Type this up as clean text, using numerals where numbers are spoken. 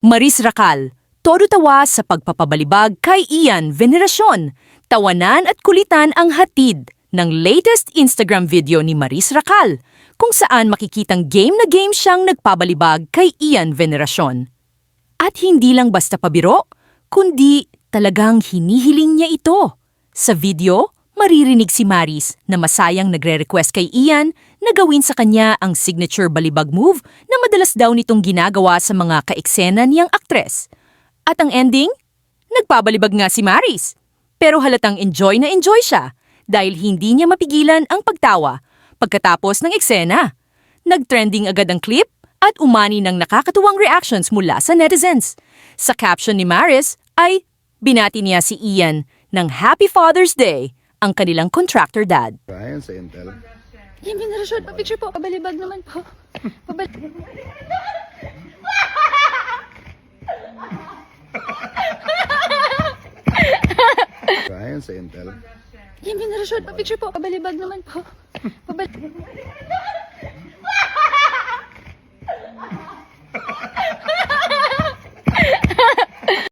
Maris Racal, todo tawa sa pagpapabalibag kay Ian Veneracion. Tawanan at kulitan ang hatid ng latest Instagram video ni Maris Racal, kung saan makikitang game na game siyang nagpabalibag kay Ian Veneracion. At hindi lang basta pabiro, kundi talagang hinihiling niya ito. Sa video, maririnig si Maris na masayang nagre-request kay Ian na gawin sa kanya ang signature balibag move na madalas daw nitong ginagawa sa mga kaeksena niyang aktres. At ang ending? Nagpabalibag nga si Maris. Pero halatang enjoy na enjoy siya dahil hindi niya mapigilan ang pagtawa pagkatapos ng eksena. Nag-trending agad ang clip at umani ng nakakatuwang reactions mula sa netizens. Sa caption ni Maris ay binati niya si Ian ng Happy Father's Day, ang kanilang contractor dad. Ryan sa Intel. Yung Veneracion, pa-picture po. Pabalibag naman po. Ryan sa Intel. Yung Veneracion, pa-picture po. Pabalibag naman po.